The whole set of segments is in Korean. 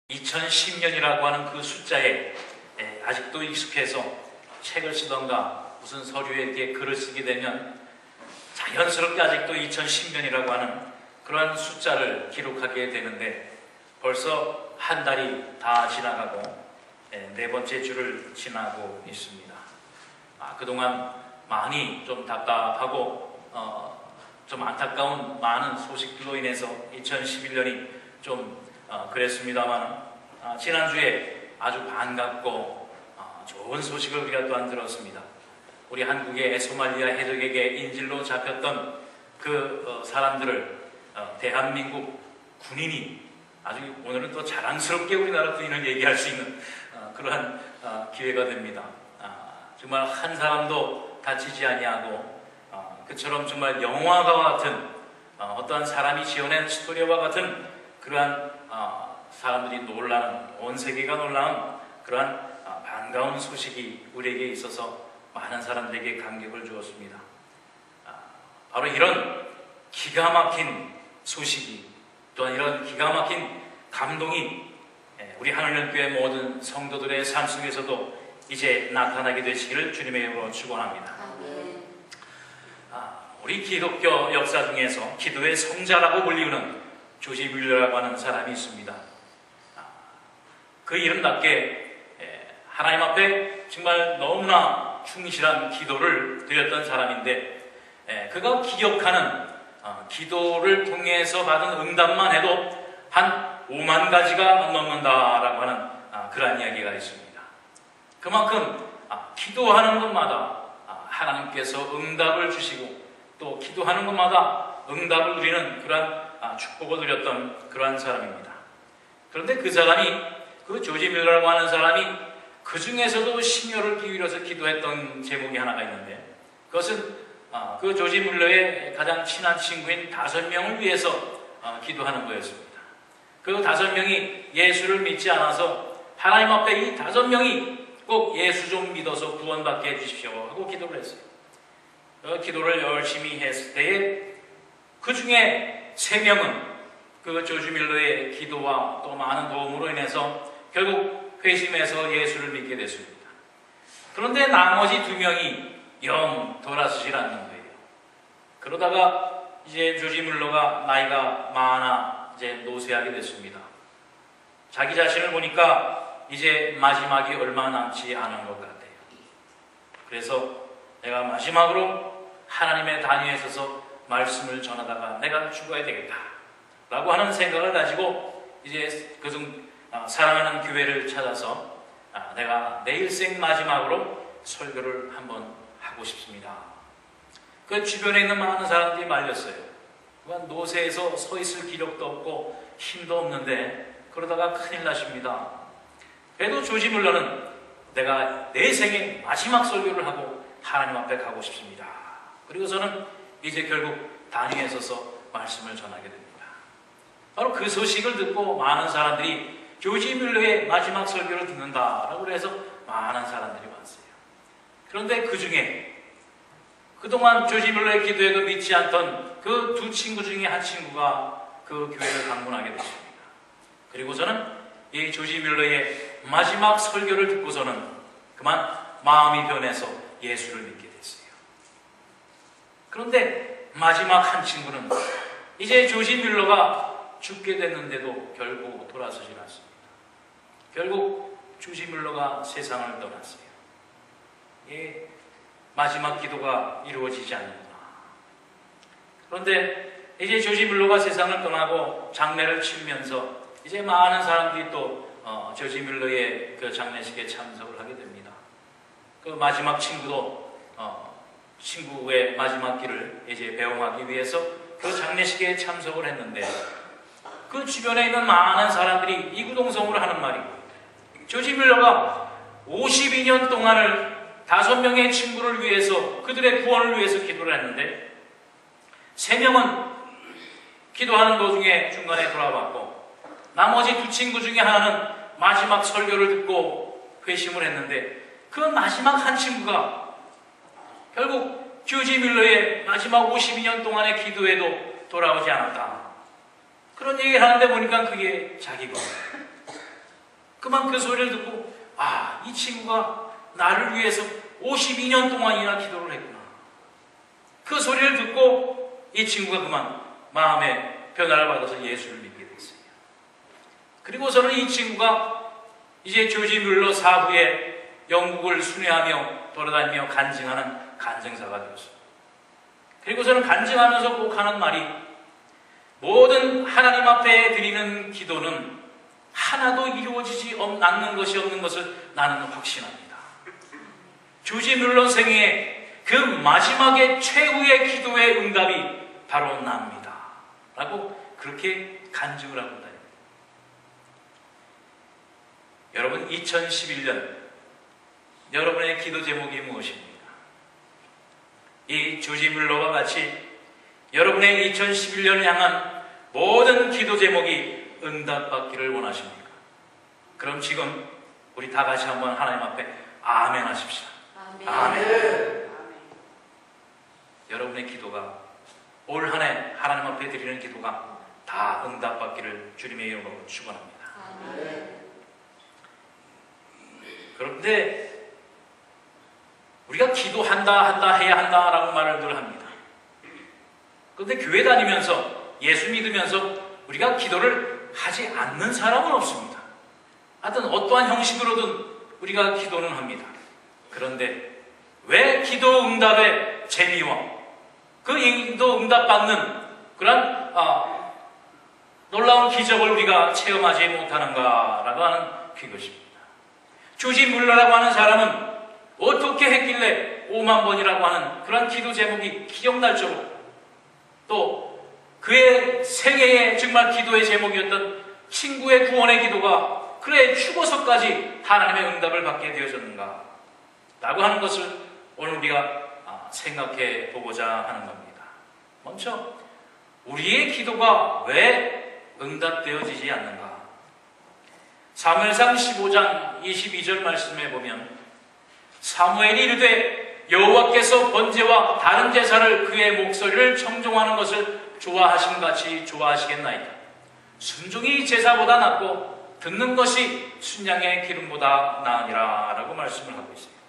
2010년이라고 하는 그 숫자에 아직도 익숙해서 책을 쓰던가 무슨 서류에 이렇게 글을 쓰게 되면 자연스럽게 아직도 2010년이라고 하는 그런 숫자를 기록하게 되는데 벌써 한 달이 다 지나가고 네 번째 주를 지나고 있습니다. 그동안 많이 좀 답답하고 좀 안타까운 많은 소식들로 인해서 2011년이 좀 그랬습니다만 지난주에 아주 반갑고 좋은 소식을 우리가 또한 들었습니다. 우리 한국의 소말리아 해적에게 인질로 잡혔던 그 사람들을 대한민국 군인이 아주 오늘은 또 자랑스럽게 우리나라 군인을 얘기할 수 있는 그러한 기회가 됩니다. 정말 한 사람도 다치지 아니하고 그처럼 정말 영화와 같은 어떠한 사람이 지어낸 스토리와 같은 그러한 사람들이 놀라는, 온 세계가 놀라는 그러한 반가운 소식이 우리에게 있어서 많은 사람들에게 감격을 주었습니다. 바로 이런 기가 막힌 소식이 또한 이런 기가 막힌 감동이 우리 하늘연교회 모든 성도들의 삶 속에서도 이제 나타나게 되시기를 주님의 이름으로 축원합니다. 우리 기독교 역사 중에서 기도의 성자라고 불리우는 조지 뮬러라고 하는 사람이 있습니다. 그 이름답게 하나님 앞에 정말 너무나 충실한 기도를 드렸던 사람인데 그가 기억하는 기도를 통해서 받은 응답만 해도 한 5만 가지가 넘는다라고 하는 그런 이야기가 있습니다. 그만큼 기도하는 것마다 하나님께서 응답을 주시고 또 기도하는 것마다 응답을 누리는 그러한 축복을 누렸던 그러한 사람입니다. 그런데 그 사람이 그 조지 뮬러라고 하는 사람이 그 중에서도 심혈을 기울여서 기도했던 제목이 하나가 있는데 그것은 그 조지 뮬러의 가장 친한 친구인 5명을 위해서 기도하는 거였습니다. 그 5명이 예수를 믿지 않아서 하나님 앞에 이 5명이 꼭 예수 좀 믿어서 구원받게 해주십시오 하고 기도를 했어요. 그 기도를 열심히 했을 때에 그 중에 3명은 그 조지 뮬러의 기도와 또 많은 도움으로 인해서 결국 회심해서 예수를 믿게 됐습니다. 그런데 나머지 2명이 영 돌아서질 않는 거예요. 그러다가 이제 조지 뮬러가 나이가 많아 이제 노쇠하게 됐습니다. 자기 자신을 보니까 이제 마지막이 얼마 남지 않은 것 같아요. 그래서 내가 마지막으로 하나님의 단위에 서서 말씀을 전하다가 내가 죽어야 되겠다 라고 하는 생각을 가지고 이제 그중 사랑하는 교회를 찾아서 내가 내 일생 마지막으로 설교를 한번 하고 싶습니다. 그 주변에 있는 많은 사람들이 말렸어요. 그간 노쇠에서 서 있을 기력도 없고 힘도 없는데 그러다가 큰일 나십니다. 그래도 조지 뮬러는 내가 내 생의 마지막 설교를 하고 하나님 앞에 가고 싶습니다. 그리고서는 이제 결국 단위에 서서 말씀을 전하게 됩니다. 바로 그 소식을 듣고 많은 사람들이 조지 뮬러의 마지막 설교를 듣는다라고 해서 많은 사람들이 왔어요. 그런데 그 중에 그동안 조지 뮬러의 기도에도 믿지 않던 그 2 친구 중에 한 친구가 그 교회를 방문하게 됐습니다. 그리고서는 이 조지 뮬러의 마지막 설교를 듣고서는 그만 마음이 변해서 예수를 믿게 됐어요. 그런데 마지막 한 친구는 이제 조지 뮬러가 죽게 됐는데도 결국 돌아서질 않습니다. 결국 조지 뮬러가 세상을 떠났어요. 마지막 기도가 이루어지지 않는구나. 그런데 이제 조지 뮬러가 세상을 떠나고 장례를 치르면서 이제 많은 사람들이 또 조지 뮬러의 그 장례식에 참석을 하게 됩니다. 그 마지막 친구도 친구의 마지막 길을 이제 배웅하기 위해서 그 장례식에 참석을 했는데 그 주변에 있는 많은 사람들이 이구동성으로 하는 말이 조지 뮬러가 52년 동안을 5명의 친구를 위해서 그들의 구원을 위해서 기도를 했는데 3명은 기도하는 도중에 중간에 돌아왔고 나머지 2 친구 중에 하나는 마지막 설교를 듣고 회심을 했는데 그 마지막 한 친구가 결국 조지 뮬러의 마지막 52년 동안의 기도에도 돌아오지 않았다. 그런 얘기를 하는데 보니까 그게 자기 거예요. 그만 그 소리를 듣고 이 친구가 나를 위해서 52년 동안이나 기도를 했구나. 그 소리를 듣고 이 친구가 그만 마음의 변화를 받아서 예수를 믿게 됐어요. 그리고서는 이 친구가 이제 조지 뮬러 사후에 영국을 순회하며 돌아다니며 간증하는 간증사가 되었어요. 그리고서는 간증하면서 꼭 하는 말이 모든 하나님 앞에 드리는 기도는 하나도 이루어지지 않는 것이 없는 것을 나는 확신합니다. 조지 뮬러 생애의 그 마지막에 최후의 기도의 응답이 바로 납니다. 라고 그렇게 간증을 하고 다닙니다. 여러분, 2011년 여러분의 기도 제목이 무엇입니까? 이 조지 뮬러와 같이 여러분의 2011년을 향한 모든 기도 제목이 응답받기를 원하십니까? 그럼 지금 우리 다 같이 한번 하나님 앞에 아멘 하십시다. 아멘. 여러분의 기도가 올 한 해 하나님 앞에 드리는 기도가 다 응답받기를 주님의 이름으로 축원합니다. 그런데 우리가 기도한다 해야 한다라고 말을 늘 합니다. 그런데 교회 다니면서 예수 믿으면서 우리가 기도를 하지 않는 사람은 없습니다. 하여튼 어떠한 형식으로든 우리가 기도는 합니다. 그런데 왜 기도 응답의 재미와 그 기도 응답받는 그런 놀라운 기적을 우리가 체험하지 못하는가라고 하는 그것입니다. 조지 뮬러라고 하는 사람은 어떻게 했길래 5만 번이라고 하는 그런 기도 제목이 기억날 정도로 또 그의 생애의 정말 기도의 제목이었던 친구의 구원의 기도가 그의 죽어서까지 하나님의 응답을 받게 되어졌는가 라고 하는 것을 오늘 우리가 생각해 보고자 하는 겁니다. 먼저 우리의 기도가 왜 응답되어지지 않는가? 사무엘상 15장 22절 말씀에 보면 사무엘이 이르되 여호와께서 번제와 다른 제사를 그의 목소리를 청종하는 것을 좋아하심같이 좋아하시겠나이다. 순종이 제사보다 낫고 듣는 것이 순양의 기름보다 나으니라 라고 말씀을 하고 있어요.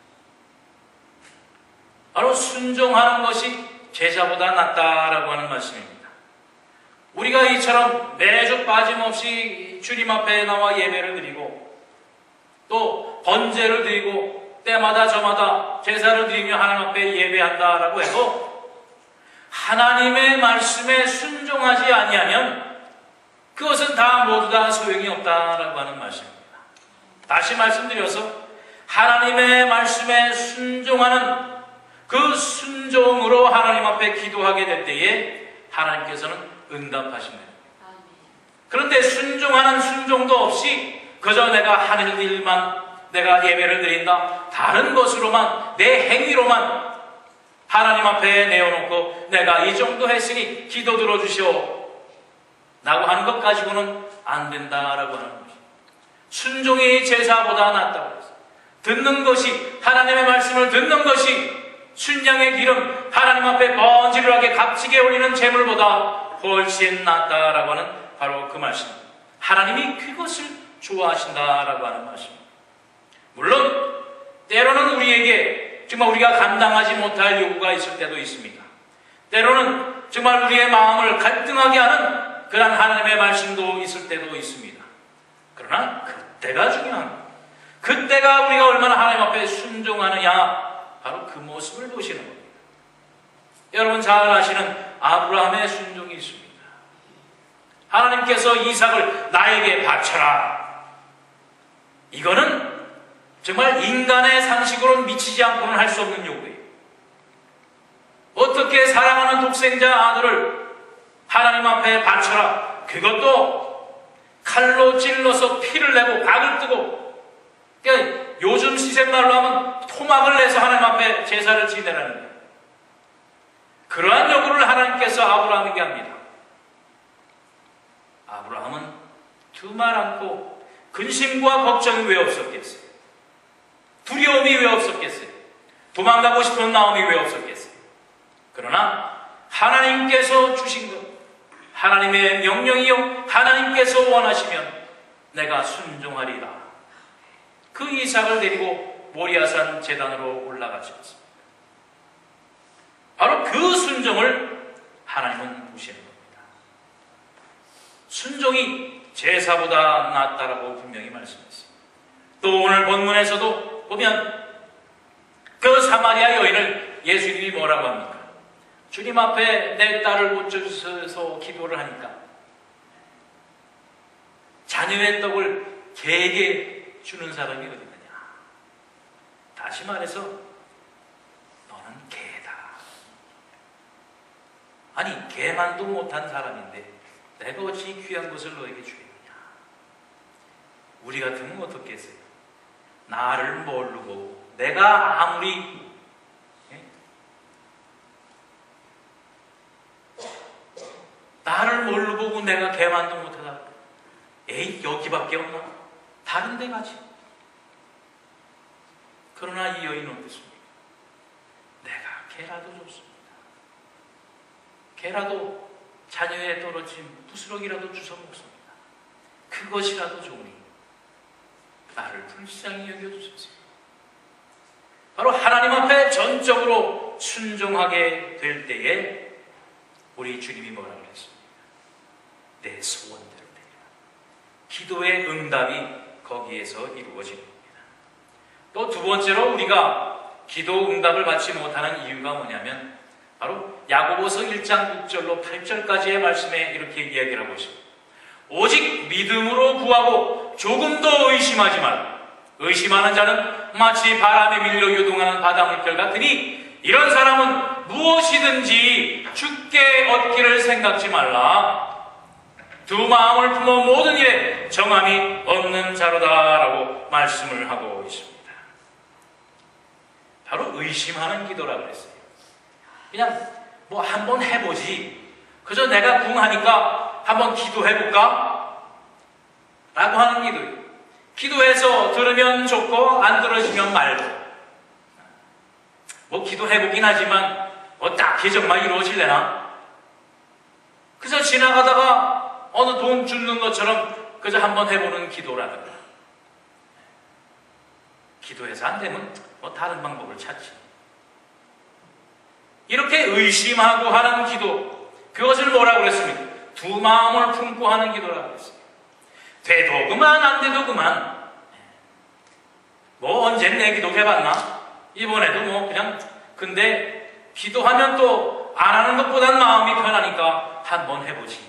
바로 순종하는 것이 제사보다 낫다라고 하는 말씀입니다. 우리가 이처럼 매주 빠짐없이 주님 앞에 나와 예배를 드리고 또 번제를 드리고 때마다 저마다 제사를 드리며 하나님 앞에 예배한다라고 해도 하나님의 말씀에 순종하지 아니하면 그것은 다 모두 다 소용이 없다라고 하는 말씀입니다. 다시 말씀드려서 하나님의 말씀에 순종하는 그 순종으로 하나님 앞에 기도하게 될 때에 하나님께서는 응답하십니다. 그런데 순종하는 순종도 없이 그저 내가 하는 일만 내가 예배를 드린다 다른 것으로만 내 행위로만 하나님 앞에 내어놓고 내가 이 정도 했으니 기도 들어주시오 라고 하는 것 가지고는 안 된다라고 하는 것이 순종이 제사보다 낫다고 했어요. 듣는 것이 하나님의 말씀을 듣는 것이 순양의 기름 하나님 앞에 번지르하게 값지게 올리는 제물보다 훨씬 낫다라고 하는 바로 그 말씀입니다. 하나님이 그것을 좋아하신다라고 하는 말씀입니다. 물론 때로는 우리에게 정말 우리가 감당하지 못할 요구가 있을 때도 있습니다. 때로는 정말 우리의 마음을 갈등하게 하는 그런 하나님의 말씀도 있을 때도 있습니다. 그러나 그때가 중요한 거예요. 그때가 우리가 얼마나 하나님 앞에 순종하느냐 바로 그 모습을 보시는 겁니다. 여러분 잘 아시는 아브라함의 순종이 있습니다. 하나님께서 이삭을 나에게 바쳐라. 이거는 정말 인간의 상식으로는 미치지 않고는 할 수 없는 요구예요. 어떻게 사랑하는 독생자 아들을 하나님 앞에 바쳐라. 그것도 칼로 찔러서 피를 내고 각을 뜨고 그러니까 요즘 시샘말로 하면 토막을 내서 하나님 앞에 제사를 지내라는 거예요. 그러한 요구를 하나님께서 아브라함에게 합니다. 아브라함은 두말 않고 근심과 걱정이 왜 없었겠어요? 두려움이 왜 없었겠어요? 도망가고 싶은 마음이 왜 없었겠어요? 그러나 하나님께서 주신 것, 하나님의 명령이요 하나님께서 원하시면 내가 순종하리라. 그 이삭을 데리고 모리아산 제단으로 올라가지 않습니다. 바로 그 순종을 하나님은 보시는 겁니다. 순종이 제사보다 낫다라고 분명히 말씀했습니다. 또 오늘 본문에서도 보면 그 사마리아 여인을 예수님이 뭐라고 합니까? 주님 앞에 내 딸을 고쳐주셔서 기도를 하니까 자녀의 떡을 개에게 주는 사람이 어디 있느냐? 다시 말해서 너는 개다. 아니 개만도 못한 사람인데 내가 어찌 귀한 것을 너에게 주겠느냐? 우리 같으면 어떻겠어요? 나를 모르고 내가 아무리 나를 뭘로 보고 내가 개만도 못하다. 에이 여기밖에 없나? 다른 데 가지. 그러나 이 여인은 어떻습니까? 내가 개라도 줬습니다. 개라도 자녀에 떨어진 부스러기라도 주워 먹습니다. 그것이라도 좋으니 나를 불쌍히 여겨주소서. 바로 하나님 앞에 전적으로 순종하게 될 때에 우리 주님이 뭐라고 그랬습니까? 내 소원대로 되리라. 기도의 응답이 거기에서 이루어집니다. 또 두 번째로 우리가 기도 응답을 받지 못하는 이유가 뭐냐면 바로 야고보서 1장 6절로 8절까지의 말씀에 이렇게 이야기를 하고 있습니다. 오직 믿음으로 구하고 조금도 의심하지 말라. 의심하는 자는 마치 바람에 밀려 요동하는 바닷물결 같으니 이런 사람은 무엇이든지 주께 얻기를 생각지 말라. 두 마음을 품어 모든 일에 정함이 없는 자로다라고 말씀을 하고 있습니다. 바로 의심하는 기도라고 했어요. 그냥 뭐 한번 해보지. 그저 내가 궁하니까 한번 기도해볼까? 라고 하는 기도예요. 기도해서 들으면 좋고 안 들어지면 말고. 뭐 기도해보긴 하지만 뭐 딱히 정말 이루어질래나? 그래서 지나가다가 어느 돈 주는 것처럼 그저 한번 해보는 기도라든가. 기도해서 안 되면 뭐 다른 방법을 찾지. 이렇게 의심하고 하는 기도, 그것을 뭐라고 그랬습니까? 두 마음을 품고 하는 기도라고 했습니다. 돼도 그만 안 돼도 그만. 뭐 언제 내 기도 해봤나? 이번에도 뭐 그냥 근데 기도하면 또 안 하는 것보단 마음이 편하니까 한번 해보지.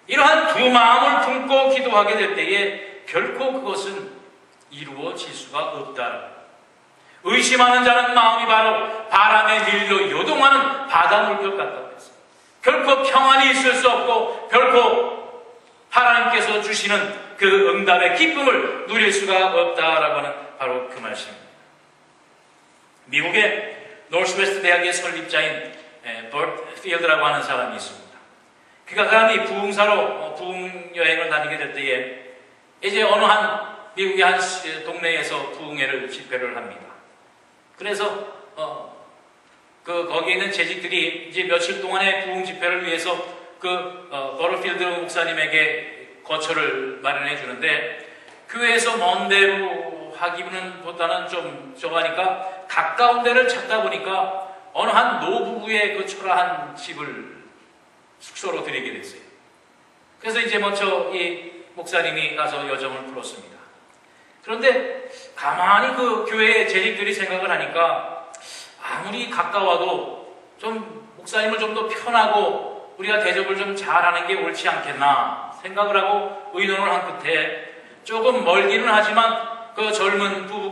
이러한 두 마음을 품고 기도하게 될 때에 결코 그것은 이루어질 수가 없다. 의심하는 자는 마음이 바로 바람에 밀려 요동하는 바닷물결 같다고 했어요. 결코 평안이 있을 수 없고 결코 하나님께서 주시는 그 응답의 기쁨을 누릴 수가 없다라고 하는 바로 그 말씀입니다. 미국의 노스웨스트 대학의 설립자인 버트 필드라고 하는 사람이 있습니다. 그 사람이 부흥사로 부흥 여행을 다니게 될 때에 이제 어느 한 미국의 한 동네에서 부흥회를 집회를 합니다. 그래서 거기에 있는 재직들이 이제 며칠 동안의 부흥 집회를 위해서 버트필드 목사님에게 거처를 마련해 주는데 교회에서 먼 데로 하기는 보다는 좀 저거하니까 가까운 데를 찾다 보니까 어느 한 노부부의 그 초라한 집을 숙소로 드리게 됐어요. 그래서 이제 먼저 이 목사님이 가서 여정을 풀었습니다. 그런데 가만히 그 교회의 재직들이 생각을 하니까 아무리 가까워도 좀 목사님을 좀 더 편하고 우리가 대접을 좀 잘하는 게 옳지 않겠나 생각을 하고 의논을 한 끝에 조금 멀기는 하지만 그 젊은 부부